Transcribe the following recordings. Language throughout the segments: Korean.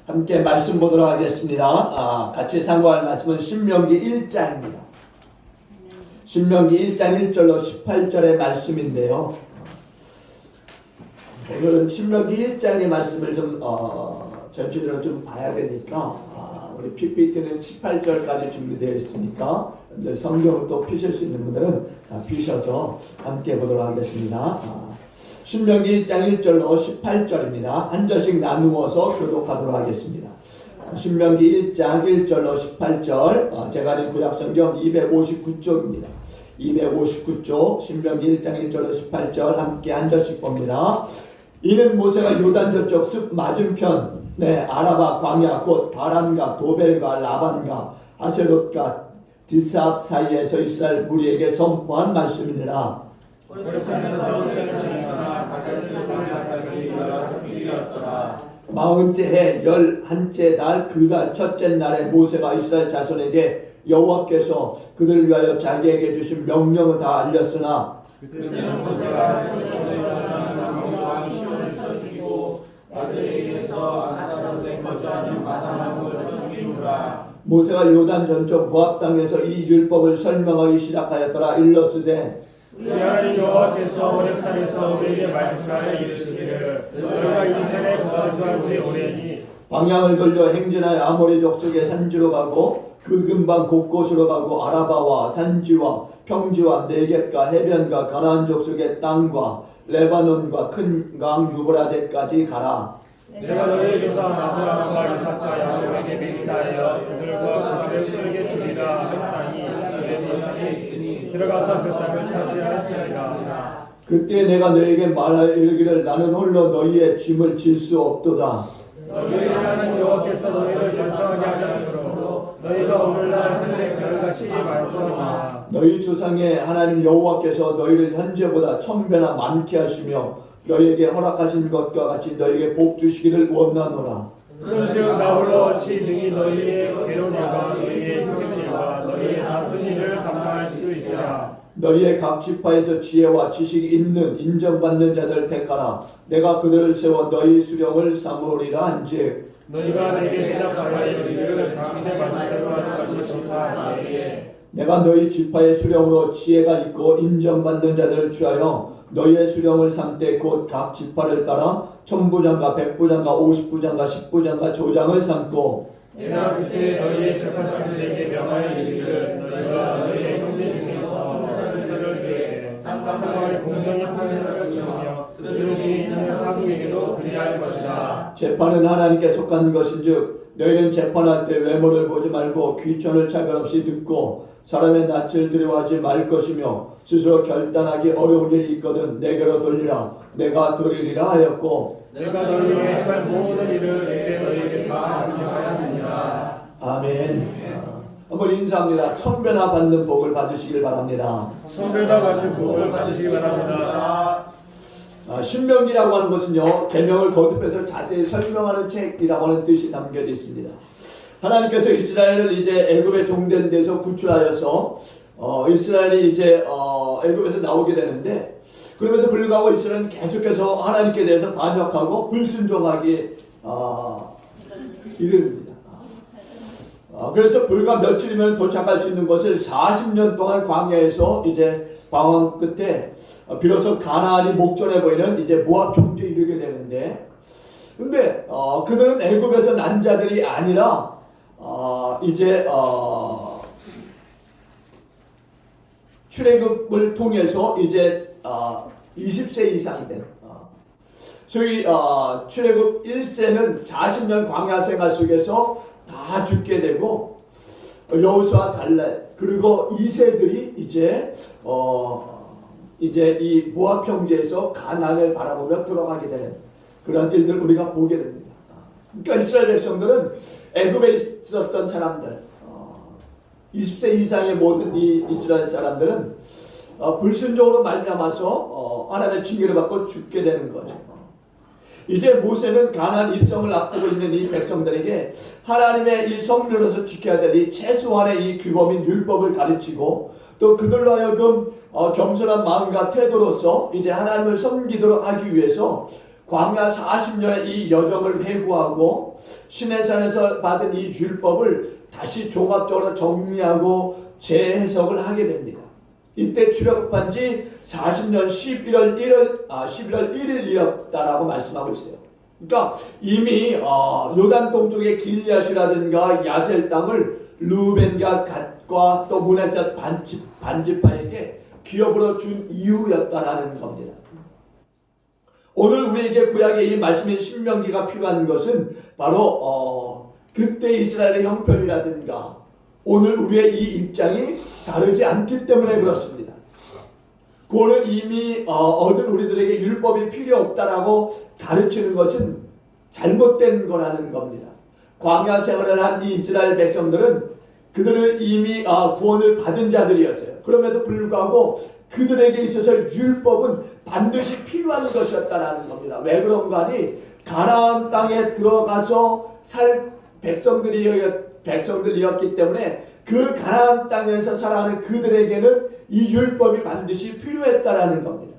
함께 말씀 보도록 하겠습니다. 같이 상고할 말씀은 신명기 1장입니다. 신명기 1장 1절로 18절의 말씀인데요. 오늘은 신명기 1장의 말씀을 좀 전체적으로 좀 봐야 되니까 우리 PPT는 18절까지 준비되어 있으니까 성경을 또 피실 수 있는 분들은 피셔서 함께 보도록 하겠습니다. 신명기 1장 1절로 18절입니다. 한 절씩 나누어서 교독하도록 하겠습니다. 신명기 1장 1절로 18절, 제가 가진 구약성경 259쪽입니다. 259쪽 신명기 1장 1절로 18절 함께 한 절씩 봅니다. 이는 모세가 요단 저쪽 숲 맞은편에 아라바 광야 곧 바람과 도벨과 라반과 하세롯과 디스압 사이에서 이스라엘 무리에게 선포한 말씀이니라. 마흔째 해 11째 달 그 달 첫째 날에 모세가 이스라엘 자손에게 여호와께서 그들을 위하여 자기에게 주신 명령을 다 알렸으나 그때는 모세가 나무와 시온을 쳐 죽이고 아들에게서 아사롯에 거주하는 마사나무를 쳐 죽이노라. 모세가 요단 전쪽 모압 땅에서 이 율법을 설명하기 시작하였더라. 일러스되 우리 하나님 여호와께서 호렙산에서 우리에게 말씀하여 이르시기를 너희가 이 산에 거주할 때 오래니 방향을 돌려 행진하여 아모리 족속의 산지로 가고 그 근방 곳곳으로 가고 아라바와 산지와 평지와 네겝과 해변과 가나안 족속의 땅과 레바논과 큰 강 유브라데까지 가라. 내가 너희의 조상 아브라함과 이삭과 야곱에게 맹세하여 그들과 그들의 후에게 주리라 하는 땅이 너희의 산에 있으니 들어가서 그 땅을 차지하라 할지니라. 그때 내가 너에게 말하여 이르기를 나는 홀로 너희의 짐을 질 수 없도다. 너희의 하나님 여호와께서 너희를 결정하게 하셨으므로 너희가 오늘날 하늘의 별같이 맑도다. 너희 조상의 하나님 여호와께서 너희를 현재보다 1000배나 많게 하시며 너희에게 허락하신 것과 같이 너희에게 복 주시기를 원하노라. 그런즉 나 홀로 어찌 능히 너희의 괴로운 일과 너희의 힘든 일과 너희의 나쁜 일을 감당할 수 있으랴. 너희의 각 지파에서 지혜와 지식이 있는 인정받는 자들 택하라. 내가 그들을 세워 너희 수령을 삼으리라 한즉 너희가 내게 대답하여 이르기를 당신의 말씀대로 하는 것이 좋다 하기에 내가 너희 지파의 수령으로 지혜가 있고 인정받는 자들을 취하여 너희의 수령을 삼되 곧 각 지파를 따라 천부장과 백부장과 50부장과 10부장과 조장을 삼고 내가 그때 너희의 재판장들에게 명하여 이르기를 너희가 너희의 형제 중에서 사람들을 위해 쌍방상을 공정히 하는 것이며 그들 중에 있는 하국에게도 그리할 것이다. 재판은 하나님께 속한 것인즉 너희는 재판할 때 외모를 보지 말고 귀천을 차별 없이 듣고 사람의 낯을 두려워하지 말 것이며 스스로 결단하기 어려운 일이 있거든 내게로 돌리라. 내가 들으리라 하였고 내가 너희에게 행할 모든 일을 내게 너희에게 다 명령하였느니라. 아멘. 한번 인사합니다. 1000배나 받는 복을 받으시길 바랍니다. 1000배나 받는 복을 받으시기 바랍니다. 신명기라고 하는 것은요, 계명을 거듭해서 자세히 설명하는 책이라고 하는 뜻이 담겨져 있습니다. 하나님께서 이스라엘을 이제 애굽의 종된 데서 구출하여서 이스라엘이 이제 애굽에서 나오게 되는데 그럼에도 불구하고 이스라엘은 계속해서 하나님께 대해서 반역하고 불순종하기 이릅니다. 그래서 불과 며칠이면 도착할 수 있는 것을 40년 동안 광야에서 이제 방황 끝에 비로소 가나안이 목전에 보이는 이제 모압 평지에 이르게 되는데, 근데 그들은 애굽에서 난 자들이 아니라 이제 출애굽을 통해서 이제 20세 이상 된 소위 출애굽 1세는 40년 광야 생활 속에서 다 죽게 되고 여호수아 갈렙 그리고 2세들이 이제 이 모압 평지에서 가나안을 바라보며 들어가게 되는 그런 일들 우리가 보게 됩니다. 그러니까 이스라엘 백성들은 애굽에 있었던 사람들 20세 이상의 모든 이 이스라엘 사람들은 불순종으로 말미암아서 하나님의 징계를 받고 죽게 되는 거죠. 이제 모세는 가나안 입성을 앞두고 있는 이 백성들에게 하나님의 이 성령으로서 지켜야 될 이 최소한의 이 규범인 율법을 가르치고 또 그들로 하여금 겸손한 마음과 태도로서 이제 하나님을 섬기도록 하기 위해서 광야 40년의 이 여정을 회고하고 시내산에서 받은 이 율법을 다시 종합적으로 정리하고 재해석을 하게 됩니다. 이때 출애굽한 지 40년 11월 1일이었다라고 말씀하고 있어요. 그러니까 이미 요단 동쪽의 길리앗이라든가 야셀 땅을 루벤과 갓과 또 므낫세 반지파에게 기업으로 준 이후였다라는 겁니다. 오늘 우리에게 구약의 이 말씀인 신명기가 필요한 것은 바로 그때 이스라엘의 형편이라든가 오늘 우리의 이 입장이 다르지 않기 때문에 그렇습니다. 그거를 이미 얻은 우리들에게 율법이 필요 없다라고 가르치는 것은 잘못된 거라는 겁니다. 광야 생활을 한 이 이스라엘 백성들은 그들은 이미 구원을 받은 자들이었어요. 그럼에도 불구하고 그들에게 있어서 율법은 반드시 필요한 것이었다라는 겁니다. 왜 그런가 하니 가나안 땅에 들어가서 살 백성들이었기 때문에 그 가나안 땅에서 살아가는 그들에게는 이 율법이 반드시 필요했다라는 겁니다.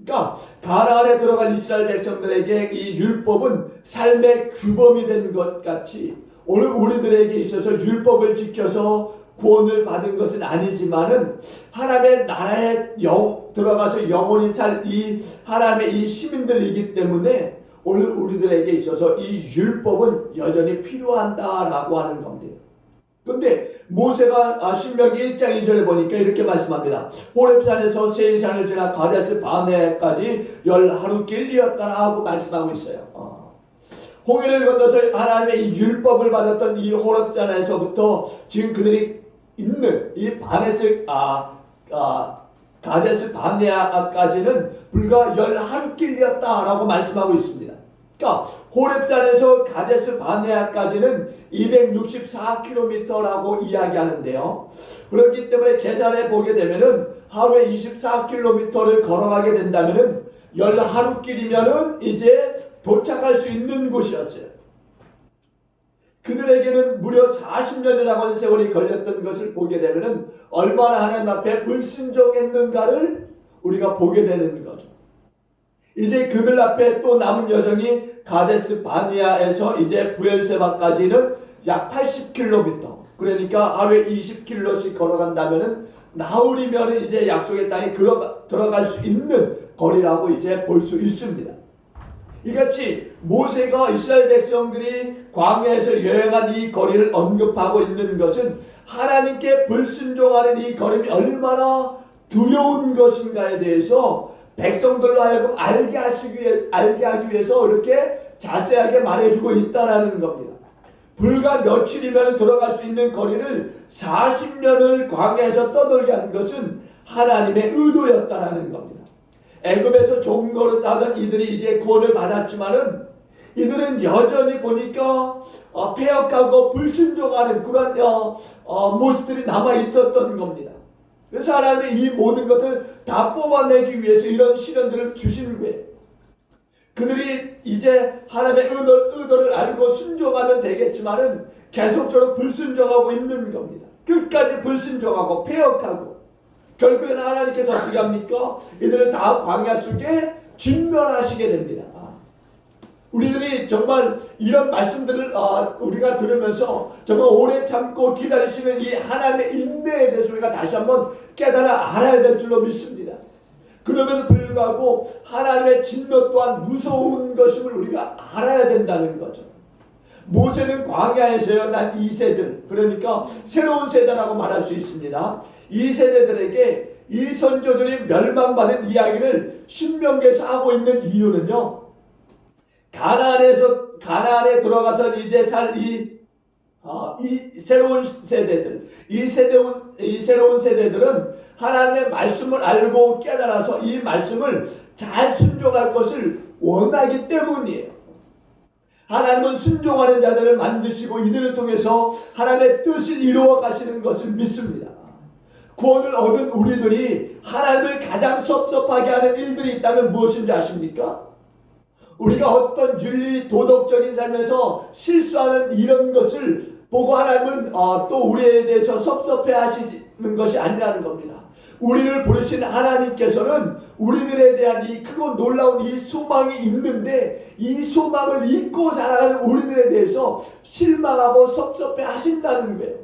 그러니까 가나안에 들어간 이스라엘 백성들에게 이 율법은 삶의 규범이 된 것 같이 오늘 우리들에게 있어서 율법을 지켜서 구원을 받은 것은 아니지만은 하나님의 나라에 들어가서 영원히 살 이 하나님의 이 시민들이기 때문에 오늘 우리들에게 있어서 이 율법은 여전히 필요하다라고 하는 겁니다. 근데 모세가 신명기 1장 2절에 보니까 이렇게 말씀합니다. 호렙산에서 세이산을 지나 가데스 바네까지 10하루길이었더라 하고 말씀하고 있어요. 홍해를 건너서 하나님의 이 율법을 받았던 이 호렙산에서부터 지금 그들이 있는 이 가데스 바네아까지는 불과 10하루길이었다라고 말씀하고 있습니다. 그러니까 호렙산에서 가데스 바네아까지는 264km라고 이야기하는데요. 그렇기 때문에 계산해 보게 되면은 하루에 24km를 걸어가게 된다면은 10하루길이면은 이제 도착할 수 있는 곳이었어요. 그들에게는 무려 40년이라고 하는 세월이 걸렸던 것을 보게 되면은 얼마나 하나님 앞에 불순종했는가를 우리가 보게 되는 거죠. 이제 그들 앞에 또 남은 여정이 가데스 바네아에서 이제 브엘세바까지는 약 80km. 그러니까 하루에 20km씩 걸어간다면은 나흘이면 이제 약속의 땅에 들어갈 수 있는 거리라고 이제 볼 수 있습니다. 이같이 모세가 이스라엘 백성들이 광야에서 여행한 이 거리를 언급하고 있는 것은 하나님께 불순종하는 이 걸음이 얼마나 두려운 것인가에 대해서 백성들로 하여금 알게 하기 위해서 이렇게 자세하게 말해주고 있다라는 겁니다. 불과 며칠이면 들어갈 수 있는 거리를 40년을 광야에서 떠돌게 한 것은 하나님의 의도였다라는 겁니다. 애굽에서 종노릇 하던 이들이 이제 구원을 받았지만은 이들은 여전히 보니까 패역하고 불순종하는 그런 모습들이 남아 있었던 겁니다. 그래서 하나님이 이 모든 것을 다 뽑아내기 위해서 이런 시련들을 주시는 거예요. 그들이 이제 하나님의 의도를 알고 순종하면 되겠지만은 계속적으로 불순종하고 있는 겁니다. 끝까지 불순종하고 패역하고 결국에는 하나님께서 어떻게 합니까? 이들을 다 광야 속에 진멸하시게 됩니다. 우리들이 정말 이런 말씀들을 우리가 들으면서 정말 오래 참고 기다리시는 이 하나님의 인내에 대해서 우리가 다시 한번 깨달아 알아야 될 줄로 믿습니다. 그럼에도 불구하고 하나님의 진노 또한 무서운 것임을 우리가 알아야 된다는 거죠. 모세는 광야에서 난 이 세들, 그러니까 새로운 세대라고 말할 수 있습니다. 이 세대들에게 이 선조들이 멸망받은 이야기를 신명기에서 하고 있는 이유는요. 가나안에 들어가서 이제 살 이 새로운 세대들, 이 새로운 세대들은 하나님의 말씀을 알고 깨달아서 이 말씀을 잘 순종할 것을 원하기 때문이에요. 하나님은 순종하는 자들을 만드시고 이들을 통해서 하나님의 뜻을 이루어 가시는 것을 믿습니다. 구원을 얻은 우리들이 하나님을 가장 섭섭하게 하는 일들이 있다면 무엇인지 아십니까? 우리가 어떤 윤리 도덕적인 삶에서 실수하는 이런 것을 보고 하나님은 또 우리에 대해서 섭섭해 하시는 것이 아니라는 겁니다. 우리를 부르신 하나님께서는 우리들에 대한 이 크고 놀라운 이 소망이 있는데 이 소망을 잊고 살아가는 우리들에 대해서 실망하고 섭섭해 하신다는 거예요.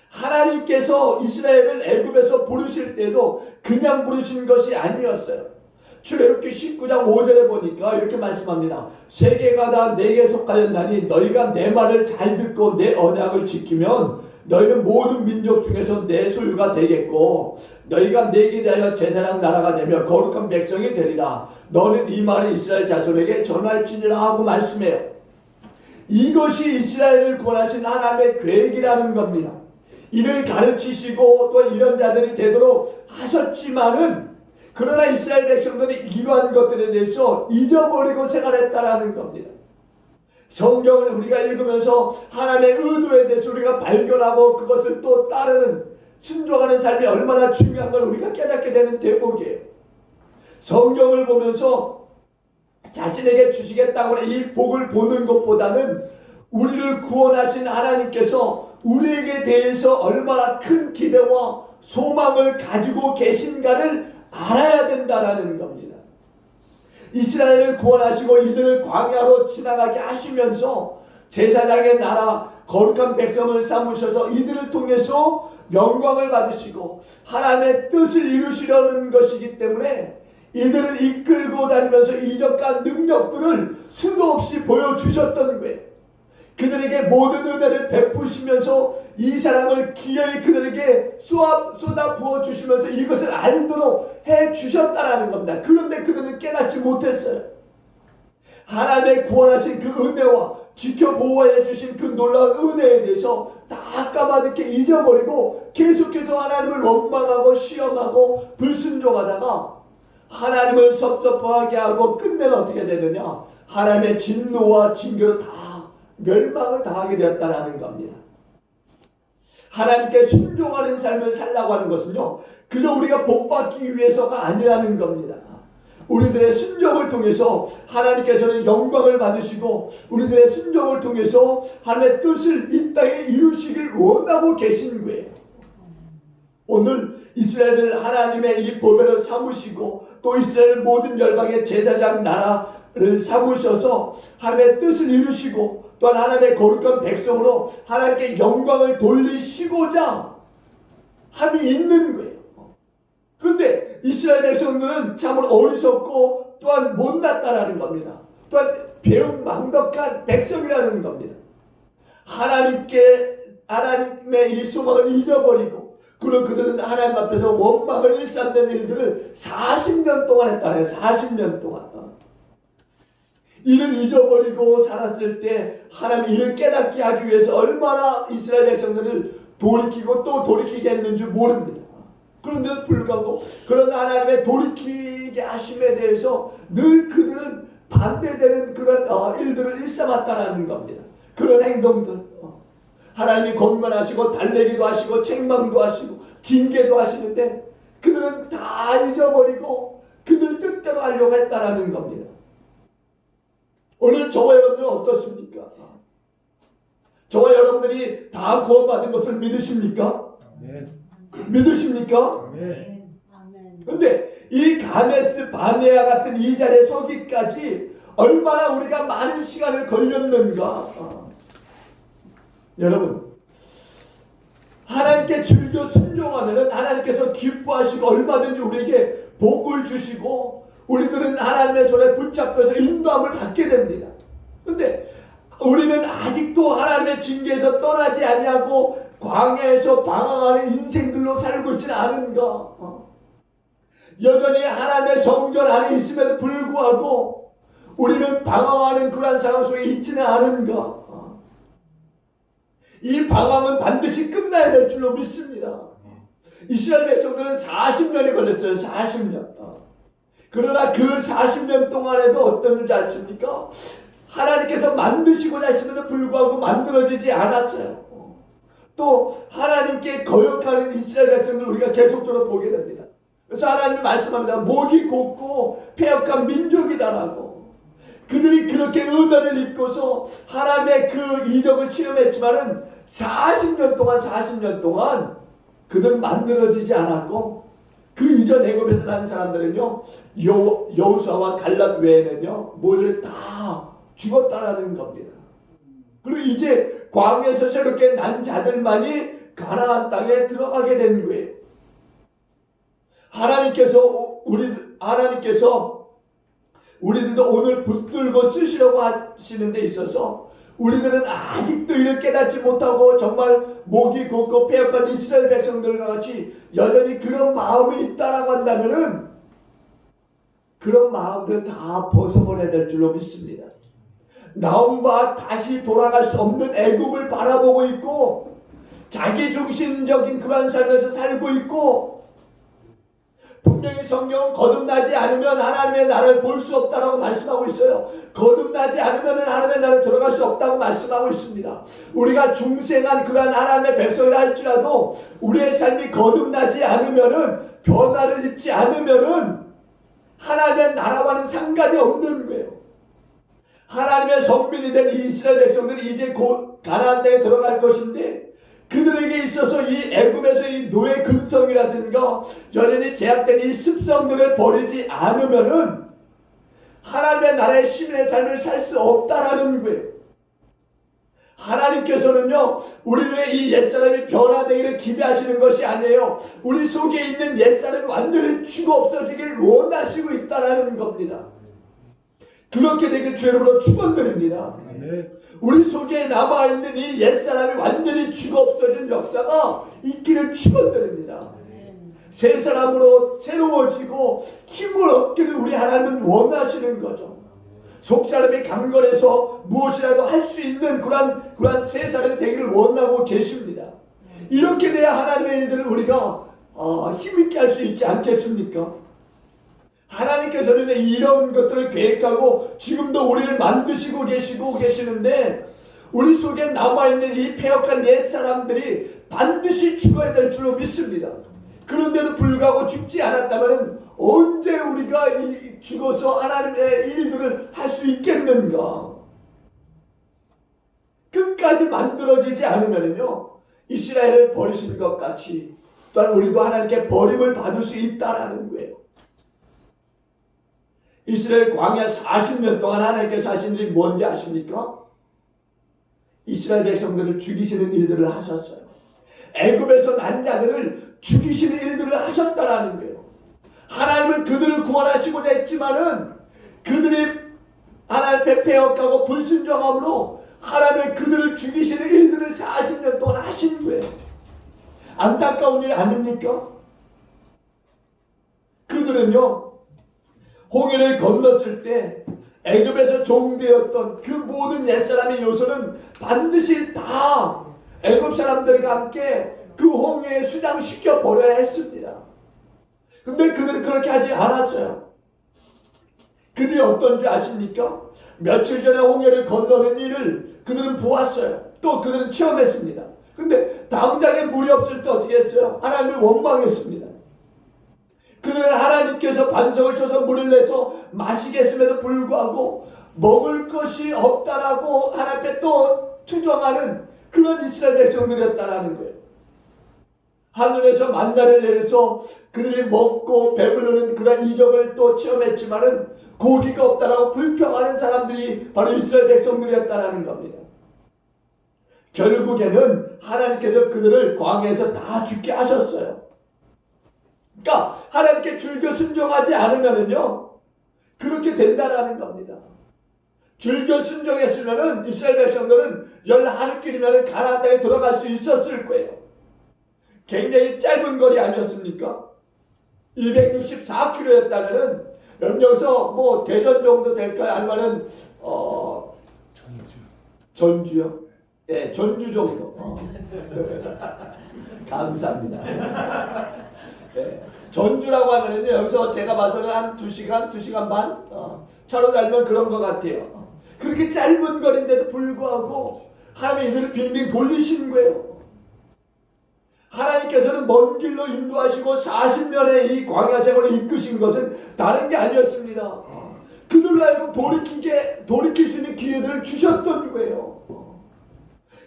하나님께서 이스라엘을 애굽에서 부르실 때도 그냥 부르신 것이 아니었어요. 출애굽기 19장 5절에 보니까 이렇게 말씀합니다. 세계가 다 내게 속하였나니 너희가 내 말을 잘 듣고 내 언약을 지키면 너희는 모든 민족 중에서 내 소유가 되겠고 너희가 내게 대하여 제사장 나라가 되며 거룩한 백성이 되리라. 너는 이 말을 이스라엘 자손에게 전할지니라 하고 말씀해요. 이것이 이스라엘을 구원하신 하나님의 계획이라는 겁니다. 이를 가르치시고 또 이런 자들이 되도록 하셨지만은 그러나 이스라엘 백성들이 이러한 것들에 대해서 잊어버리고 생활했다라는 겁니다. 성경을 우리가 읽으면서 하나님의 의도에 대해서 우리가 발견하고 그것을 또 따르는 순종하는 삶이 얼마나 중요한 걸 우리가 깨닫게 되는 대목이에요. 성경을 보면서 자신에게 주시겠다고 하는 이 복을 보는 것보다는 우리를 구원하신 하나님께서 우리에게 대해서 얼마나 큰 기대와 소망을 가지고 계신가를 알아야 된다라는 겁니다. 이스라엘을 구원하시고 이들을 광야로 지나가게 하시면서 제사장의 나라 거룩한 백성을 삼으셔서 이들을 통해서 영광을 받으시고 하나님의 뜻을 이루시려는 것이기 때문에 이들을 이끌고 다니면서 이적과 능력들을 수도 없이 보여주셨던 거예요. 그들에게 모든 은혜를 베푸시면서 이 사람을 기어이 그들에게 쏟아 부어주시면서 이것을 알도록 해주셨다라는 겁니다. 그런데 그들은 깨닫지 못했어요. 하나님의 구원하신 그 은혜와 지켜보호해 주신 그 놀라운 은혜에 대해서 다 까마득히 잊어버리고 계속해서 하나님을 원망하고 시험하고 불순종하다가 하나님을 섭섭하게 하고 끝내는 어떻게 되느냐, 하나님의 진노와 징계로 다 멸망을 당하게 되었다라는 겁니다. 하나님께 순종하는 삶을 살라고 하는 것은요, 그저 우리가 복받기 위해서가 아니라는 겁니다. 우리들의 순종을 통해서 하나님께서는 영광을 받으시고 우리들의 순종을 통해서 하나님의 뜻을 이 땅에 이루시길 원하고 계신 거예요. 오늘 이스라엘을 하나님의 이 보배로 삼으시고 또 이스라엘 모든 열방의 제사장 나라를 삼으셔서 하나님의 뜻을 이루시고 또한 하나님의 거룩한 백성으로 하나님께 영광을 돌리시고자 함이 있는 거예요. 그런데 이스라엘 백성들은 참으로 어리석고 또한 못났다라는 겁니다. 또한 배은망덕한 백성이라는 겁니다. 하나님의 이 소망을 잊어버리고 그리고 그들은 하나님 앞에서 원망을 일삼는 일들을 40년 동안 했다네요. 40년 동안. 이를 잊어버리고 살았을 때 하나님 이를 깨닫게 하기 위해서 얼마나 이스라엘 백성들을 돌이키고 또 돌이키게 했는지 모릅니다. 그런데도 불구하고 그런 하나님의 돌이키게 하심에 대해서 늘 그들은 반대되는 그런 일들을 일삼았다라는 겁니다. 그런 행동들. 하나님이 권면하시고 달래기도 하시고 책망도 하시고 징계도 하시는데 그들은 다 잊어버리고 그들 뜻대로 하려고 했다라는 겁니다. 오늘 저와 여러분들은 어떻습니까? 저와 여러분들이 다 구원받은 것을 믿으십니까? 네. 믿으십니까? 네. 그런데 이 가데스 바네아 같은 이 자리에 서기까지 얼마나 우리가 많은 시간을 걸렸는가. 여러분, 하나님께 즐겨 순종하면 하나님께서 기뻐하시고 얼마든지 우리에게 복을 주시고 우리들은 하나님의 손에 붙잡혀서 인도함을 받게 됩니다. 그런데 우리는 아직도 하나님의 징계에서 떠나지 아니하고 광야에서 방황하는 인생들로 살고 있지는 않은가. 여전히 하나님의 성전 안에 있음에도 불구하고 우리는 방황하는 그러한 상황 속에 있지는 않은가. 이 방황은 반드시 끝나야 될 줄로 믿습니다. 이스라엘 백성들은 40년이 걸렸어요. 40년. 그러나 그 40년 동안에도 어떤 줄 아십니까? 하나님께서 만드시고자 했음에도 불구하고 만들어지지 않았어요. 또 하나님께 거역하는 이스라엘 백성들 우리가 계속적으로 보게 됩니다. 그래서 하나님이 말씀합니다. 목이 곧고 패역한 민족이다라고. 그들이 그렇게 은혜를 입고서 하나님의 그 이적을 체험했지만은 40년 동안 그들은 만들어지지 않았고 그 이전 애굽에서 난 사람들은요 여호수아와 갈렙 외에는요 모두 다 죽었다라는 겁니다. 그리고 이제 광야에서 새롭게 난 자들만이 가나안 땅에 들어가게 된 거예요. 하나님께서 우리들도 오늘 붙들고 쓰시려고 하시는 데 있어서 우리들은 아직도 이를 깨닫지 못하고 정말 목이 곧고 패역한 이스라엘 백성들과 같이 여전히 그런 마음이 있다라고 한다면은 그런 마음들을 다 벗어버려야 될 줄로 믿습니다. 나온 바 다시 돌아갈 수 없는 애굽을 바라보고 있고 자기 중심적인 그러한 삶에서 살고 있고 분명히 성경은 거듭나지 않으면 하나님의 나라를 볼 수 없다라고 말씀하고 있어요. 거듭나지 않으면 하나님의 나라에 들어갈 수 없다고 말씀하고 있습니다. 우리가 중생한 그러한 하나님의 백성이라 할지라도 우리의 삶이 거듭나지 않으면은 변화를 입지 않으면은 하나님의 나라와는 상관이 없는 거예요. 하나님의 선민이 된 이스라엘 백성들이 이제 곧 가나안 땅에 들어갈 것인데 그들에게 있어서 이 애굽에서 이 노예 근성이라든가 여전히 제약된 이 습성들을 버리지 않으면은 하나님의 나라의 시민의 삶을 살 수 없다라는 거예요. 하나님께서는요 우리들의 이 옛사람이 변화되기를 기대하시는 것이 아니에요. 우리 속에 있는 옛사람이 완전히 죽어 없어지기를 원하시고 있다라는 겁니다. 그렇게 되길 주여로 축원드립니다. 우리 속에 남아있는 이 옛사람이 완전히 죽어 없어진 역사가 있기를 축원드립니다. 새 사람으로 새로워지고 힘을 얻기를 우리 하나님은 원하시는 거죠. 속사람이 강건해서 무엇이라도 할 수 있는 그러한 새 사람이 되기를 원하고 계십니다. 이렇게 돼야 하나님의 일들을 우리가 힘있게 할 수 있지 않겠습니까? 하나님께서는 이런 것들을 계획하고 지금도 우리를 만드시고 계시는데 우리 속에 남아있는 이 패역한 옛사람들이 반드시 죽어야 될 줄로 믿습니다. 그런데도 불구하고 죽지 않았다면 언제 우리가 죽어서 하나님의 일들을 할 수 있겠는가? 끝까지 만들어지지 않으면요 이스라엘을 버리시는 것 같이 또한 우리도 하나님께 버림을 받을 수 있다라는 거예요. 이스라엘 광야 40년 동안 하나님께서 하신 일이 뭔지 아십니까? 이스라엘 백성들을 죽이시는 일들을 하셨어요. 애굽에서 난 자들을 죽이시는 일들을 하셨다라는 거예요. 하나님은 그들을 구원하시고자 했지만은 그들이 하나님의 패역하고 불순종함으로 하나님은 그들을 죽이시는 일들을 40년 동안 하신 거예요. 안타까운 일 아닙니까? 그들은요 홍해를 건넜을 때 애굽에서 종되었던 그 모든 옛사람의 요소는 반드시 다 애굽 사람들과 함께 그 홍해에 수장시켜 버려야 했습니다. 근데 그들은 그렇게 하지 않았어요. 그들이 어떤 줄 아십니까? 며칠 전에 홍해를 건너는 일을 그들은 보았어요. 또 그들은 체험했습니다. 근데 당장에 물이 없을 때 어떻게 했어요? 하나님을 원망했습니다. 그들은 하나님께서 반석을 쳐서 물을 내서 마시겠음에도 불구하고 먹을 것이 없다라고 하나님 앞에 또 투정하는 그런 이스라엘 백성들이었다라는 거예요. 하늘에서 만나를 내려서 그들이 먹고 배부르는 그런 이적을 또 체험했지만은 고기가 없다라고 불평하는 사람들이 바로 이스라엘 백성들이었다라는 겁니다. 결국에는 하나님께서 그들을 광야에서 다 죽게 하셨어요. 그러니까 하나님께 줄겨 순종하지 않으면은요 그렇게 된다라는 겁니다. 줄겨 순종했으면은 이스라엘 백성들은 열하루길이면은 가나안 땅에 들어갈 수 있었을 거예요. 굉장히 짧은 거리 아니었습니까? 264km였다면은 여기서 뭐 대전 정도 될까요? 아니면은 전주요? 예, 전주 정도. 감사합니다. 네. 전주라고 하면은요 여기서 제가 봐서는 한 2시간, 2시간 반 차로 달면 그런 것 같아요. 그렇게 짧은 거리인데도 불구하고 하나님이 이들을 빙빙 돌리신 거예요. 하나님께서는 먼 길로 인도하시고 40년의 이 광야 생활을 이끄신 것은 다른 게 아니었습니다. 그들로 하여금 돌이킬 수 있는 기회들을 주셨던 거예요.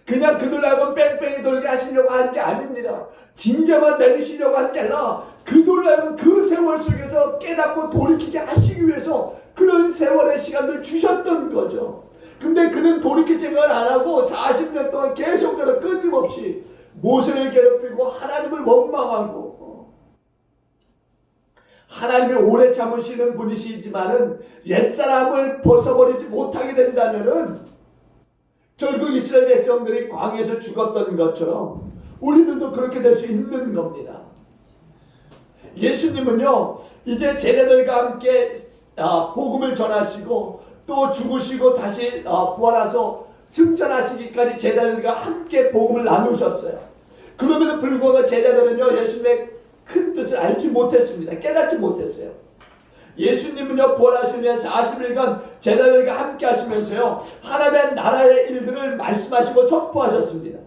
그냥 그들 하여금 뺑뺑이 돌게 하시려고 한 게 아닙니다. 징계만 내리시려고 한 게 아니라 그들 하여금 그 세월 속에서 깨닫고 돌이키게 하시기 위해서 그런 세월의 시간을 주셨던 거죠. 근데 그는 돌이킬 생각을 안 하고 40년 동안 계속해서 끊임없이 모세를 괴롭히고 하나님을 원망하고, 하나님이 오래 참으시는 분이시지만은 옛사람을 벗어버리지 못하게 된다면은 결국 이스라엘 백성들이 광야에서 죽었던 것처럼 우리들도 그렇게 될 수 있는 겁니다. 예수님은요, 이제 제자들과 함께 복음을 전하시고 또 죽으시고 다시 부활하셔서 승천하시기까지 제자들과 함께 복음을 나누셨어요. 그럼에도 불구하고 제자들은요, 예수님의 큰 뜻을 알지 못했습니다. 깨닫지 못했어요. 예수님은요, 부활하시면 40일간 제자들과 함께 하시면서요, 하나님의 나라의 일들을 말씀하시고 선포하셨습니다.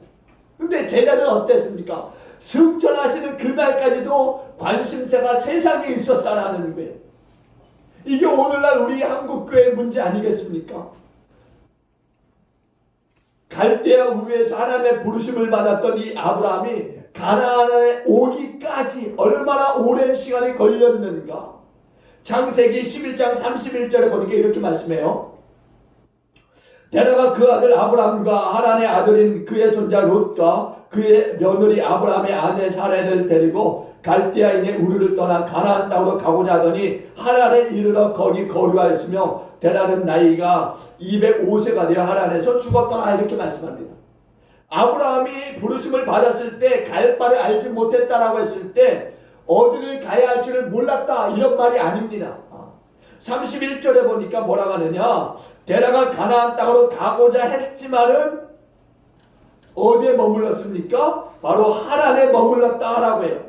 근데 제자들은 어땠습니까? 승천하시는 그날까지도 관심사가 세상에 있었다라는 거예요. 이게 오늘날 우리 한국교회의 문제 아니겠습니까? 갈대아 우르에서 하나님의 부르심을 받았던 이 아브라함이 가나안에 오기까지 얼마나 오랜 시간이 걸렸는가? 창세기 11장 31절에 보니까 이렇게 말씀해요. 데라가 그 아들 아브람과 하란의 아들인 그의 손자 롯과 그의 며느리 아브람의 아내 사라를 데리고 갈대아인의 우르를 떠나 가나안 땅으로 가고자 하더니 하란에 이르러 거기 거류하였으며 데라는 나이가 205세가 되어 하란에서 죽었더라, 이렇게 말씀합니다. 아브라함이 부르심을 받았을 때 갈 바를 알지 못했다라고 했을 때 어디를 가야 할 줄을 몰랐다, 이런 말이 아닙니다. 31절에 보니까 뭐라고 하느냐, 데라가 가나안 땅으로 가고자 했지만은 어디에 머물렀습니까? 바로 하란에 머물렀다라고 해요.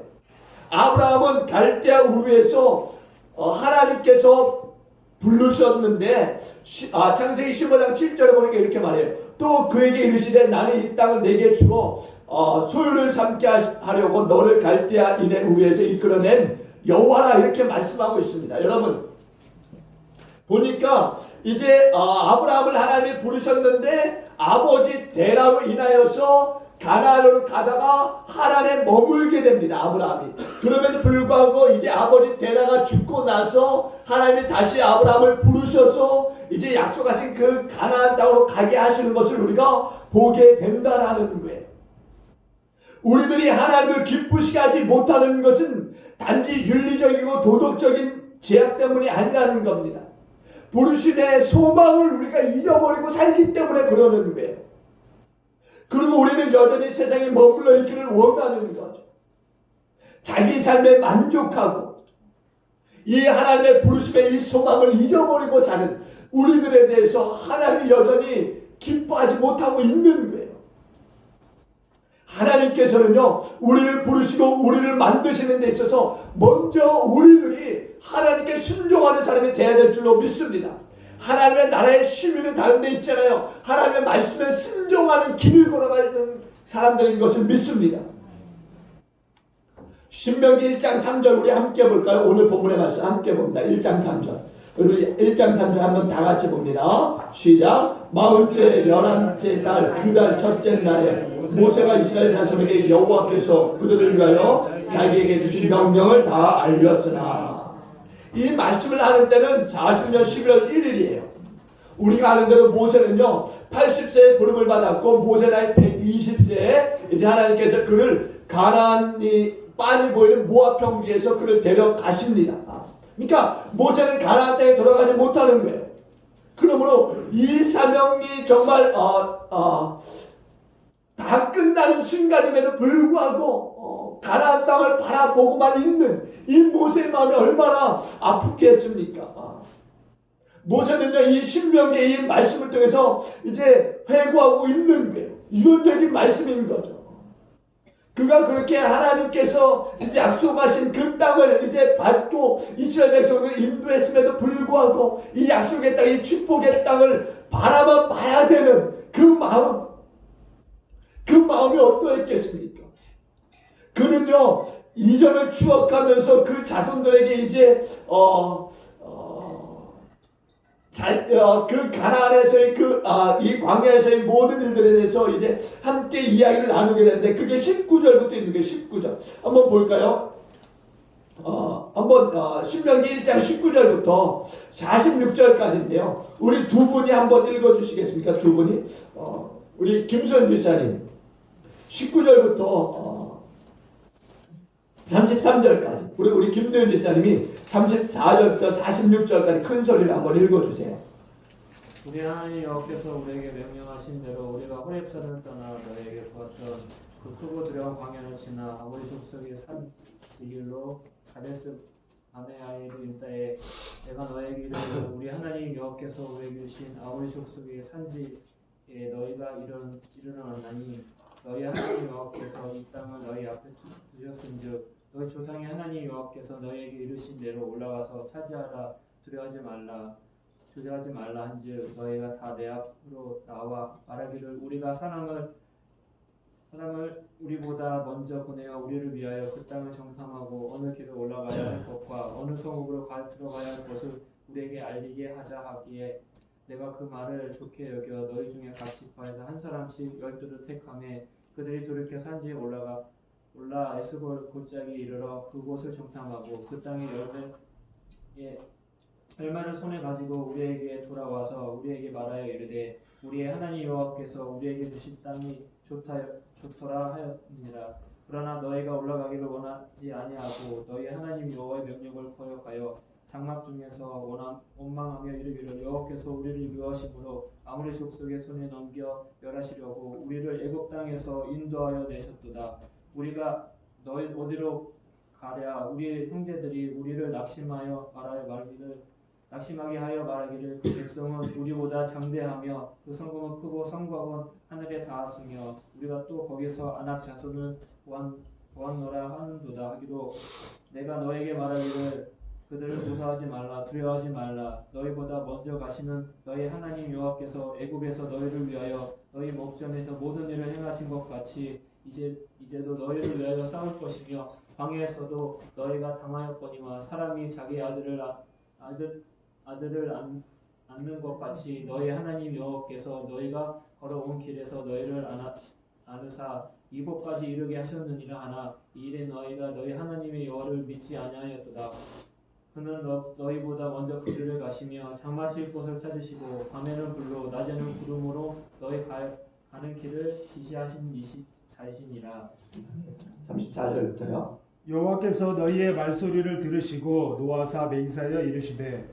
아브라함은 갈대아 우르에서 하나님께서 부르셨는데 창세기 15장 7절에 보니까 이렇게 말해요. 또 그에게 이르시되 나는 이 땅을 내게 주어 소유를 삼게 하려고 너를 갈대아인의 우리에서 이끌어낸 여호와라, 이렇게 말씀하고 있습니다. 여러분 보니까 이제 아브라함을 하나님이 부르셨는데 아버지 데라로 인하여서 가나안으로 가다가 하란에 머물게 됩니다. 아브라함이. 그럼에도 불구하고 이제 아버지 데라가 죽고 나서 하나님이 다시 아브라함을 부르셔서 이제 약속하신 그 가나안 땅으로 가게 하시는 것을 우리가 보게 된다라는 거예요. 우리들이 하나님을 기쁘시게 하지 못하는 것은 단지 윤리적이고 도덕적인 제약 때문이 아니라는 겁니다. 부르심의 소망을 우리가 잊어버리고 살기 때문에 그러는 거예요. 그리고 우리는 여전히 세상에 머물러 있기를 원하는 거죠. 자기 삶에 만족하고 이 하나님의 부르심의 이 소망을 잊어버리고 사는 우리들에 대해서 하나님이 여전히 기뻐하지 못하고 있는 거예요. 하나님께서는요, 우리를 부르시고 우리를 만드시는 데 있어서 먼저 우리들이 하나님께 순종하는 사람이 되어야 될 줄로 믿습니다. 하나님의 나라의 시민은 다른 데 있잖아요. 하나님의 말씀에 순종하는 길을 걸어가는 사람들인 것을 믿습니다. 신명기 1장 3절 우리 함께 볼까요? 오늘 본문의 말씀 함께 봅니다. 1장 3절. 우리 1장 3절 한번 다 같이 봅니다. 시작. 40째 11째 달 그 달 첫째 날에 모세가 이스라엘 자손에게 여호와께서 그들을 위하여 자기에게 주신 명령을 다 알렸으나, 이 말씀을 하는 때는 40년 11월 1일이에요. 우리가 아는 대로 모세는요 80세에 부름을 받았고 모세 나이 120세에 이제 하나님께서 그를 가나안이 빤히 보이는 모압 평지에서 그를 데려가십니다. 그러니까 모세는 가나안 땅에 들어가지 못하는 거예요. 그러므로 이 사명이 정말 다 끝나는 순간임에도 불구하고 가나안 땅을 바라보고만 있는 이 모세의 마음이 얼마나 아프겠습니까? 모세는요 이 신명기의 이 말씀을 통해서 이제 회고하고 있는 거예요. 유언적인 말씀인 거죠. 그가 그렇게 하나님께서 이제 약속하신 그 땅을 이제 받고 이스라엘 백성을 인도했음에도 불구하고 이 약속의 땅, 이 축복의 땅을 바라만 봐야 되는 그 마음이 어떠했겠습니까? 그는요 이전을 추억하면서 그 자손들에게 이제 그 가나안에서의 이 광야에서의 모든 일들에 대해서 이제 함께 이야기를 나누게 되는데 그게 19절부터 있는 게 19절. 한번 볼까요? 한번 신명기 1장 19절부터 46절까지인데요. 우리 두 분이 한번 읽어주시겠습니까? 두 분이 우리 김선 지사님 19절부터 33절까지 우리 김도현 지사님이 34절부터 46절까지 큰 소리를 한번 읽어주세요. 우리 하나님 여호와께서 우리에게 명령하신 대로 우리가 호렙산을 떠나 너에게 보았던 그 크고 두려운 광야를 지나 아모리 족속의 산 지길로 가데스 바네아에 이르다에 내가 너에게 이르기를 우리 하나님 여호와께서 우리에게 주신 아모리 족속의 산지에 너희가 이르렀나니 너희 하나님 여호와께서 이 땅을 너희 앞에 두셨은즉 너희 조상의 하나님 여호와께서 너희에게 이르신 대로 올라가서 차지하라 두려워하지 말라 한즉 너희가 다 내 앞으로 나와 말하기를 우리가 사람을 우리보다 먼저 보내어 우리를 위하여 그 땅을 정탐하고 어느 길을 올라가야 할 것과 어느 성읍으로 들어가야 할 것을 우리에게 알리게 하자 하기에 내가 그 말을 좋게 여겨 너희 중에 각 지파에서 한 사람씩 12를 택하며 그들이 돌이켜 산지에 올라 에스골 골짜기에 이르러 그곳을 정탐하고 그 땅의 열매를 손에 가지고 우리에게 돌아와서 우리에게 말하여 이르되 우리의 하나님 여호와께서 우리에게 주신 땅이 좋더라 하였느니라. 그러나 너희가 올라가기를 원하지 아니하고 너희 하나님 여호와의 명령을 거역하여 장막 중에서 원망하며 이르기를 여호와께서 우리를 미워하심으로 아모리 족속의 손에 넘겨 멸하시려고 우리를 애굽 땅에서 인도하여 내셨도다. 우리가 너희 어디로 가랴? 우리의 형제들이 우리를 낙심하게 하여 말하기를 그 백성은 우리보다 장대하며 그 성읍은 크고 성곽은 하늘에 닿았으며 우리가 또 거기서 아낙 자손을 보았노라 하는도다 하기로 내가 너에게 말하기를 그들을 조사하지 말라 두려워하지 말라 너희보다 먼저 가시는 너희 하나님 여호와께서 애굽에서 너희를 위하여 너희 목전에서 모든 일을 행하신 것 같이 이제도 너희를 위하여 싸울 것이며 광야에서도 너희가 당하였거니와 사람이 자기 아들을 안는 것 같이 너희 하나님 여호와께서 너희가 걸어온 길에서 너희를 안으사 이곳까지 이르게 하셨느니라 하나 이 일에 너희가 너희 하나님의 여호와를 믿지 아니하였도다. 그는 너희보다 먼저 그 길을 가시며 장마칠 곳을 찾으시고 밤에는 불로 낮에는 구름으로 너희 가는 길을 지시하신 자이시니라. 34절부터요. 여호와께서 너희의 말소리를 들으시고 노하사 맹세하여 이르시되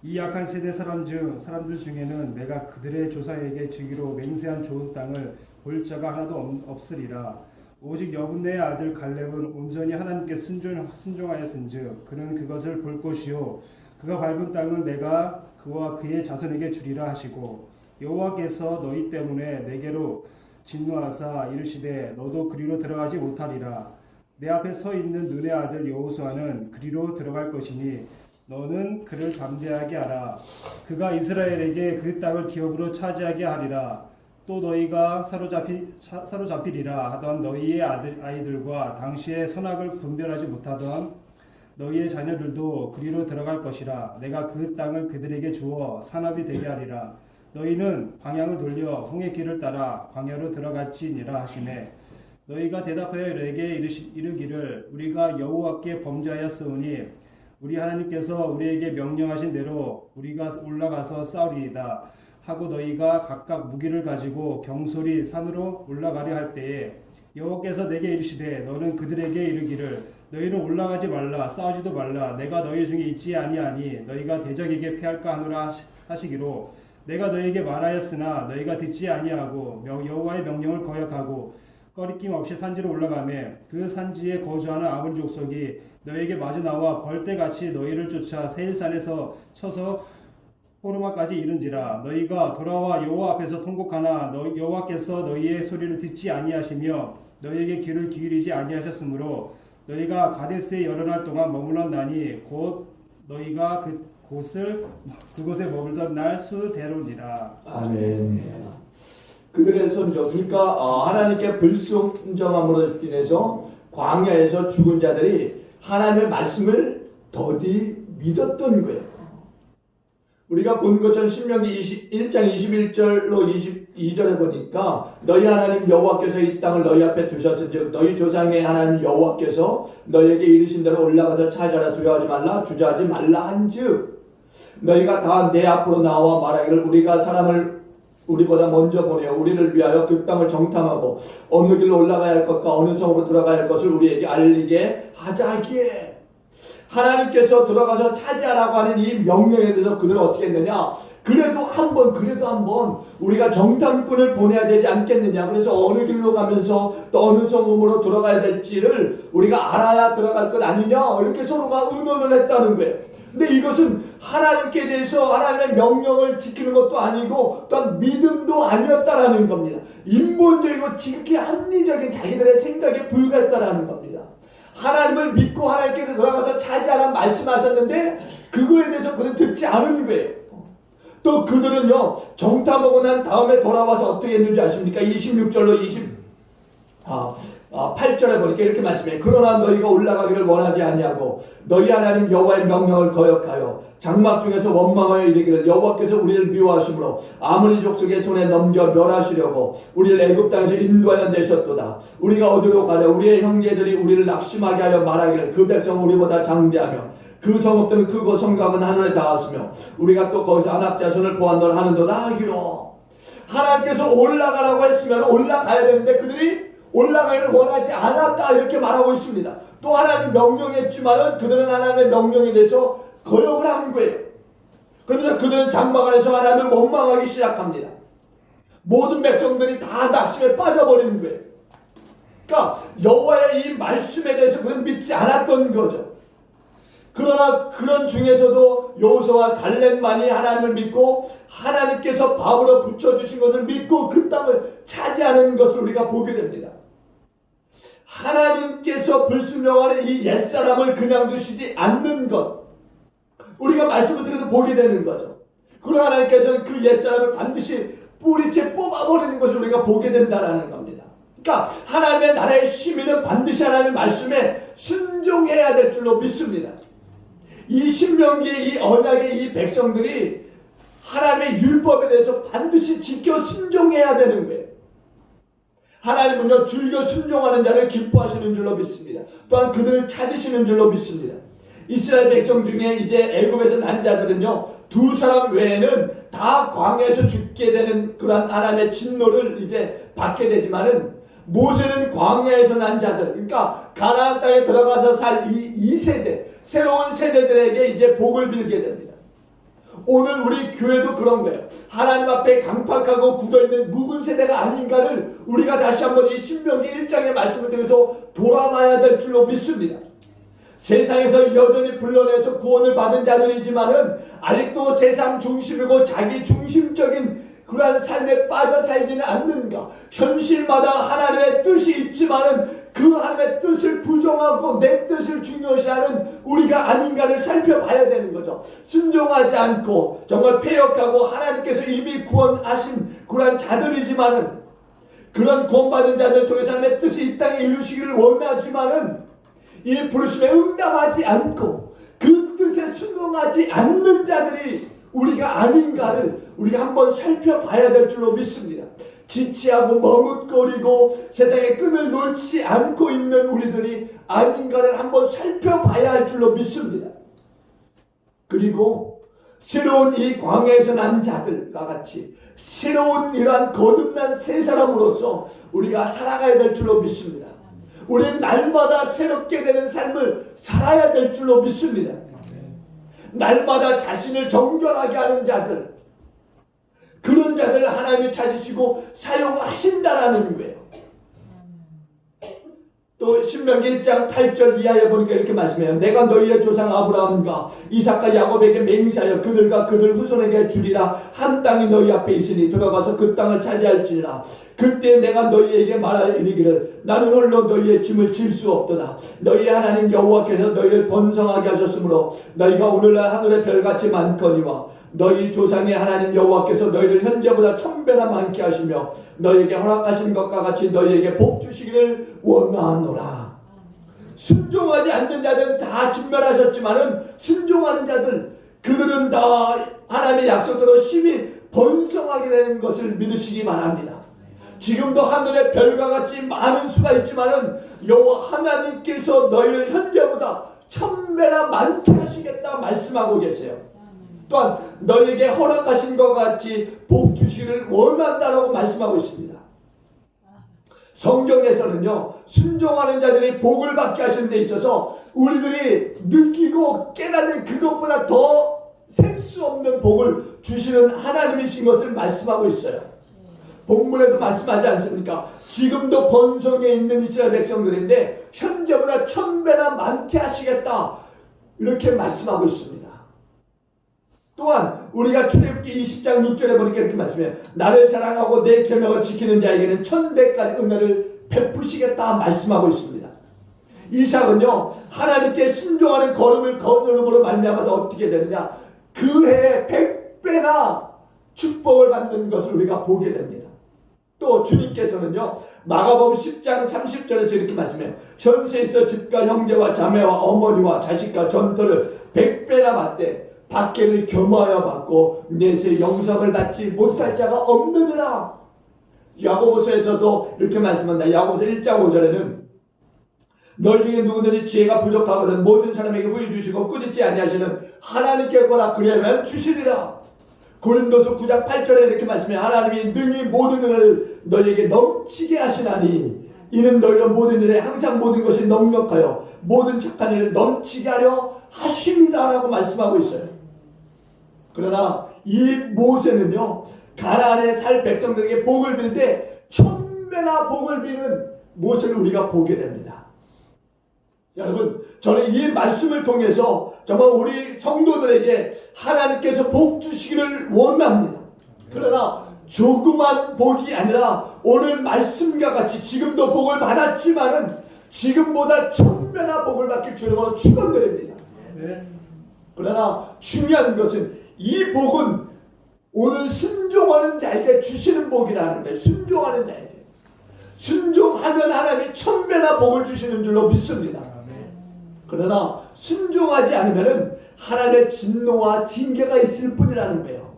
이 약한 세대 사람들 중에는 내가 그들의 조상에게 주기로 맹세한 좋은 땅을 볼 자가 하나도 없으리라. 오직 여분네의 아들 갈렙은 온전히 하나님께 순종하였은즉 그는 그것을 볼 것이요 그가 밟은 땅은 내가 그와 그의 자손에게 주리라 하시고 여호와께서 너희 때문에 내게로 진노하사 이르시되 너도 그리로 들어가지 못하리라. 내 앞에 서 있는 눈의 아들 여호수아는 그리로 들어갈 것이니 너는 그를 담대하게 하라. 그가 이스라엘에게 그 땅을 기업으로 차지하게 하리라. 또 너희가 사로잡히리라 하던 너희의 아이들과 당시의 선악을 분별하지 못하던 너희의 자녀들도 그리로 들어갈 것이라. 내가 그 땅을 그들에게 주어 산업이 되게 하리라. 너희는 방향을 돌려 홍해 길을 따라 광야로 들어갈지니라 하시매 너희가 대답하여 내게 이르기를 우리가 여호와께 범죄하였으니 우리 하나님께서 우리에게 명령하신 대로 우리가 올라가서 싸우리이다 하고 너희가 각각 무기를 가지고 경솔히 산으로 올라가려 할 때에 여호와께서 내게 이르시되 너는 그들에게 이르기를 너희는 올라가지 말라 싸우지도 말라 내가 너희 중에 있지 아니하니 너희가 대적에게 패할까 하노라 하시기로 내가 너희에게 말하였으나 너희가 듣지 아니하고 여호와의 명령을 거역하고 꺼리낌 없이 산지로 올라가매 그 산지에 거주하는 아모리 족속이 너희에게 마주 나와 벌떼같이 너희를 쫓아 세일산에서 쳐서 호르마까지 이른지라. 너희가 돌아와 여호와 앞에서 통곡하나 여호와께서 너희의 소리를 듣지 아니하시며 너희에게 귀를 기울이지 아니하셨으므로 너희가 가데스에 여러 날 동안 머물렀나니 곧 너희가 그곳에 머물던 날 수대로니라. 아멘. 그들의 선조, 그러니까 하나님께 불순종함으로 인해서 광야에서 죽은 자들이 하나님의 말씀을 더디 믿었던 거예요. 우리가 본 것처럼 신명기 1장 21절로 22절에 보니까 너희 하나님 여호와께서 이 땅을 너희 앞에 두셨은즉 너희 조상의 하나님 여호와께서 너희에게 이르신 대로 올라가서 차지하라. 두려워하지 말라 주저하지 말라 한즉 너희가 다 내 앞으로 나와 말하기를 우리가 사람을 우리보다 먼저 보내어 우리를 위하여 그 땅을 정탐하고 어느 길로 올라가야 할 것과 어느 성으로 들어가야 할 것을 우리에게 알리게 하자기에 하나님께서 들어가서 차지하라고 하는 이 명령에 대해서 그들은 어떻게 했느냐? 그래도 한번 우리가 정탐꾼을 보내야 되지 않겠느냐? 그래서 어느 길로 가면서 또 어느 성읍으로 들어가야 될지를 우리가 알아야 들어갈 것 아니냐? 이렇게 서로가 의논을 했다는 거예요. 근데 이것은 하나님께 대해서 하나님의 명령을 지키는 것도 아니고 또한 믿음도 아니었다라는 겁니다. 인본적이고 지극히 합리적인 자기들의 생각에 불과했다라는 겁니다. 하나님을 믿고 하나님께서 들어가서 차지하라는 말씀하셨는데 그거에 대해서 그는 듣지 않은 거예요. 또 그들은요 정탐하고 난 다음에 돌아와서 어떻게 했는지 아십니까? 26절로 8절에 보니까 이렇게 말씀해요. 그러나 너희가 올라가기를 원하지 아니하고 너희 하나님 여호와의 명령을 거역하여 장막 중에서 원망하여 이르기를 여호와께서 우리를 미워하심으로 아모리 족속의 손에 넘겨 멸하시려고 우리를 애굽 땅에서 인도하여 내셨도다. 우리가 어디로 가려 우리의 형제들이 우리를 낙심하게 하여 말하기를 그 백성은 우리보다 장대하며 그 성읍들은 크고 성곽은 하늘에 닿았으며 우리가 또 거기서 안압자손을 보았노라 하는도다 하기로 하나님께서 올라가라고 했으면 올라가야 되는데 그들이 올라가기를 원하지 않았다 이렇게 말하고 있습니다. 또 하나님 명령했지만은 그들은 하나님의 명령에 대해서 거역을 한 거예요. 그러면서 그들은 장막 안에서 하나님을 원망하기 시작합니다. 모든 백성들이 다 낙심에 빠져버리는 거예요. 그러니까 여호와의 이 말씀에 대해서 그들은 믿지 않았던 거죠. 그러나 그런 중에서도 여호수아와 갈렙만이 하나님을 믿고 하나님께서 밥으로 붙여주신 것을 믿고 그 땅을 차지하는 것을 우리가 보게 됩니다. 하나님께서 불순종하는 이 옛사람을 그냥 두시지 않는 것 우리가 말씀을 드려도 보게 되는 거죠. 그러나 하나님께서는 그 옛사람을 반드시 뿌리채 뽑아버리는 것을 우리가 보게 된다는 겁니다. 그러니까 하나님의 나라의 시민은 반드시 하나님의 말씀에 순종해야 될 줄로 믿습니다. 이 신명기의 이 언약의 이 백성들이 하나님의 율법에 대해서 반드시 지켜 순종해야 되는 거예요. 하나님은요 즐겨 순종하는 자를 기뻐하시는 줄로 믿습니다. 또한 그들을 찾으시는 줄로 믿습니다. 이스라엘 백성 중에 이제 애굽에서 난 자들은요 두 사람 외에는 다 광야에서 죽게 되는 그러한 하나님의 진노를 이제 받게 되지만은 모세는 광야에서 난 자들, 그러니까 가나안 땅에 들어가서 살 이 세대, 새로운 세대들에게 이제 복을 빌게 됩니다. 오늘 우리 교회도 그런 거예요. 하나님 앞에 강팍하고 굳어있는 묵은 세대가 아닌가를 우리가 다시 한번 이 신명기 1장의 말씀을 통해서 돌아봐야 될 줄로 믿습니다. 세상에서 여전히 불러내서 구원을 받은 자들이지만은 아직도 세상 중심이고 자기 중심적인 그러한 삶에 빠져 살지는 않는가. 현실마다 하나님의 뜻이 있지만은 그 하나님의 뜻을 부정하고 내 뜻을 중요시하는 우리가 아닌가를 살펴봐야 되는 거죠. 순종하지 않고 정말 패역하고 하나님께서 이미 구원하신 그러한 자들이지만은 그런 구원받은 자들 통해서 하나님의 뜻이 이 땅에 이루시기를 원하지만은 이 부르심에 응답하지 않고 그 뜻에 순종하지 않는 자들이 우리가 아닌가를 우리가 한번 살펴봐야 될 줄로 믿습니다. 지치하고 머뭇거리고 세상의 끈을 놓지 않고 있는 우리들이 아닌가를 한번 살펴봐야 할 줄로 믿습니다. 그리고 새로운 이 광야에서 난 자들과 같이 새로운 이러한 거듭난 새 사람으로서 우리가 살아가야 될 줄로 믿습니다. 우리는 날마다 새롭게 되는 삶을 살아야 될 줄로 믿습니다. 날마다 자신을 정결하게 하는 자들, 그런 자들을 하나님이 찾으시고 사용하신다라는 거예요. 또 신명기 1장 8절 이하에 보니까 이렇게 말씀해요. 내가 너희의 조상 아브라함과 이삭과 야곱에게 맹세하여 그들과 그들 후손에게 주리라. 한 땅이 너희 앞에 있으니 들어가서 그 땅을 차지할지니라. 그때 내가 너희에게 말하여 이르기를 나는 홀로 너희의 짐을 질 수 없도다. 너희 하나님 여호와께서 너희를 번성하게 하셨으므로 너희가 오늘날 하늘의 별같이 많거니와 너희 조상의 하나님 여호와께서 너희를 현재보다 1000배나 많게 하시며 너희에게 허락하신 것과 같이 너희에게 복 주시기를 원하노라. 순종하지 않는 자들은 다 진멸하셨지만은 순종하는 자들, 그들은 다 하나님의 약속대로 심히 번성하게 되는 것을 믿으시기 바랍니다. 지금도 하늘의 별과 같이 많은 수가 있지만은 여호와 하나님께서 너희를 현재보다 1000배나 많게 하시겠다 말씀하고 계세요. 또한 너희에게 허락하신 것 같이 복 주시기를 원한다라고 말씀하고 있습니다. 성경에서는요, 순종하는 자들이 복을 받게 하시는 데 있어서 우리들이 느끼고 깨닫는 그것보다 더 셀 수 없는 복을 주시는 하나님이신 것을 말씀하고 있어요. 본문에도 말씀하지 않습니까? 지금도 번성에 있는 이스라엘 백성들인데 현재보다 1000배나 많게 하시겠다, 이렇게 말씀하고 있습니다. 또한 우리가 출애굽기 20장 6절에 보니까 이렇게 말씀해요. 나를 사랑하고 내 계명을 지키는 자에게는 1000배까지 은혜를 베푸시겠다 말씀하고 있습니다. 이삭은요, 하나님께 순종하는 걸음을 거두므로 말미암아서 어떻게 되느냐, 그 해에 100배나 축복을 받는 것을 우리가 보게 됩니다. 또 주님께서는요, 마가복음 10장 30절에서 이렇게 말씀해요. 현세에서 집과 형제와 자매와 어머니와 자식과 전토를 100배나 받되 박해를 겸하여 받고 내세 영생을 받지 못할 자가 없느니라. 야고보서에서도 이렇게 말씀한다. 야고보서 1장 5절에는 널 중에 누구든지 지혜가 부족하거든 모든 사람에게 후히 주시고 꾸짖지 아니하시는 하나님께 거라 그리하면 주시리라. 고린도서 9장 8절에 이렇게 말씀해요. 하나님이 능히 모든 은혜를 너희에게 넘치게 하시나니 이는 너희가 모든 일에 항상 모든 것이 넉넉하여 모든 착한 일을 넘치게 하려 하십니다 라고 말씀하고 있어요. 그러나 이 모세는요, 가나안에 살 백성들에게 복을 빌 때 1000배나 복을 비는 모세를 우리가 보게 됩니다. 여러분, 저는 이 말씀을 통해서 정말 우리 성도들에게 하나님께서 복 주시기를 원합니다. 그러나 조그만 복이 아니라 오늘 말씀과 같이 지금도 복을 받았지만은 지금보다 1000배나 복을 받길 주님으로 축원드립니다. 그러나 중요한 것은 이 복은 오늘 순종하는 자에게 주시는 복이라는 거예요. 순종하는 자에게. 순종하면 하나님이 1000배나 복을 주시는 줄로 믿습니다. 그러나 순종하지 않으면 하나님의 진노와 징계가 있을 뿐이라는 거예요.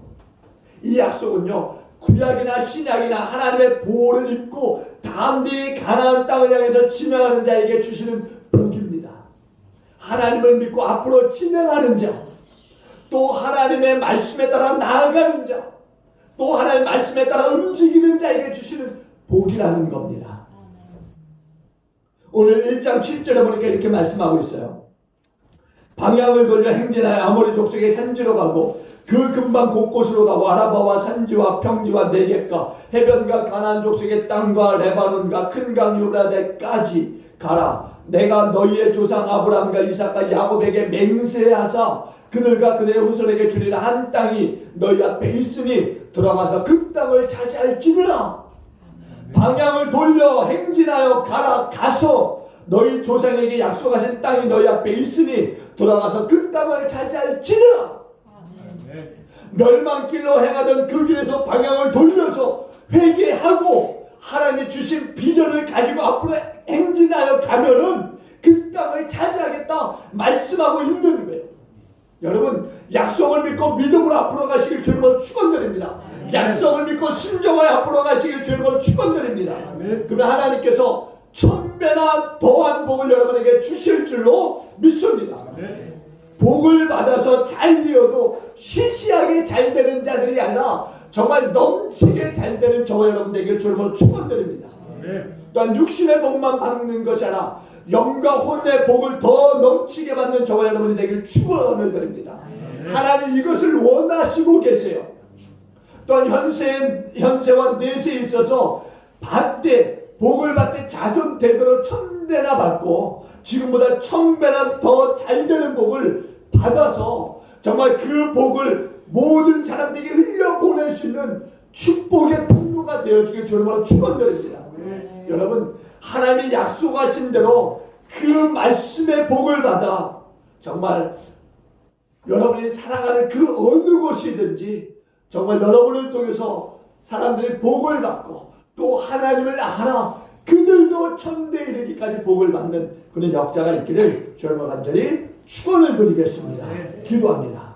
이 약속은요, 구약이나 신약이나 하나님의 보호를 입고 담대히 가나안 땅을 향해서 진행하는 자에게 주시는 복입니다. 하나님을 믿고 앞으로 진행하는 자, 또 하나님의 말씀에 따라 나아가는 자, 또 하나님의 말씀에 따라 움직이는 자에게 주시는 복이라는 겁니다. 오늘 1장 7절에 보니까 이렇게 말씀하고 있어요. 방향을 돌려 행진하여 아모리 족속의 산지로 가고 그 근방 곳곳으로 가고 아라바와 산지와 평지와 네겝과 해변과 가나안 족속의 땅과 레바논과 큰 강 유브라데까지 가라. 내가 너희의 조상 아브라함과 이삭과 야곱에게 맹세하사 그들과 그들의 후손에게 주리라 한 땅이 너희 앞에 있으니 들어가서 그 땅을 차지할지니라. 방향을 돌려 행진하여 가라. 가서 너희 조상에게 약속하신 땅이 너희 앞에 있으니 돌아가서 그 땅을 차지할지니라. 멸망길로 행하던 그 길에서 방향을 돌려서 회개하고 하나님이 주신 비전을 가지고 앞으로 행진하여 가면은 그 땅을 차지하겠다 말씀하고 있는 거예요. 여러분, 약속을 믿고 믿음으로 앞으로 가시길 주님으로 축원드립니다. 약속을 믿고 순종하여 앞으로 가시길 주님으로 축원드립니다. 그러면 하나님께서 1000배나 더한 복을 여러분에게 주실 줄로 믿습니다. 복을 받아서 잘 되어도 시시하게 잘 되는 자들이 아니라 정말 넘치게 잘 되는 저와 여러분 되길 주님으로 축원드립니다. 또한 육신의 복만 받는 것이 아니라 영과 혼의 복을 더 넘치게 받는 저와 여러분이 되길 축원을 드립니다. 하나님 이것을 원하시고 계세요. 또한 현세와 내세에 있어서 복을 받되 자손 대대로 1000배나 받고 지금보다 1000배나 더 잘 되는 복을 받아서 정말 그 복을 모든 사람들에게 흘려보낼 수 있는 축복의 통로가 되어지길 주님으로 축원드립니다. 여러분, 하나님이 약속하신 대로 그 말씀의 복을 받아 정말 여러분이 살아가는 그 어느 곳이든지 정말 여러분을 통해서 사람들이 복을 받고 또 하나님을 알아 그들도 천대에 이르기까지 복을 받는 그런 역사가 있기를 주님과 간절히 축원을 드리겠습니다. 기도합니다.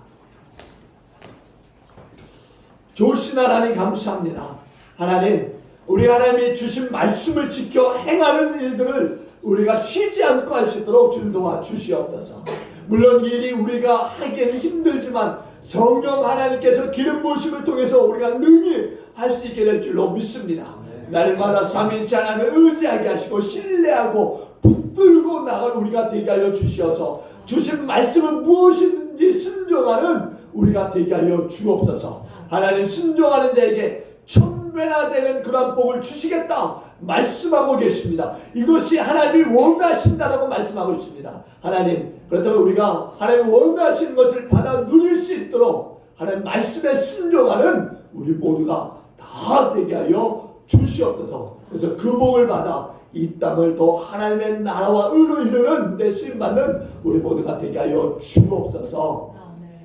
좋으신 하나님 감사합니다. 하나님, 우리 하나님이 주신 말씀을 지켜 행하는 일들을 우리가 쉬지 않고 할 수 있도록 주님 도와주시옵소서. 물론 이 일이 우리가 하기에는 힘들지만 성령 하나님께서 기름 부으심을 통해서 우리가 능히 할 수 있게 될 줄로 믿습니다. 날마다 삼위일체 하나님을 의지하게 하시고 신뢰하고 붙들고 나갈 우리가 되게 하여 주시어서 주신 말씀은 무엇인지 순종하는 우리가 되게 하여 주옵소서. 하나님, 순종하는 자에게 천배나 되는 그런 복을 주시겠다 말씀하고 계십니다. 이것이 하나님이 원하신다라고 말씀하고 있습니다. 하나님, 그렇다면 우리가 하나님 원하시는 것을 받아 누릴 수 있도록 하나님 말씀에 순종하는 우리 모두가 다 되게 하여 주시옵소서. 그래서 그 복을 받아 이 땅을 더 하나님의 나라와 의로 이루는 내 쓰임받는 우리 모두가 되게 하여 주옵소서.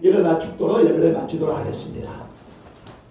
일어나 죽도록 예배를 마치도록 하겠습니다.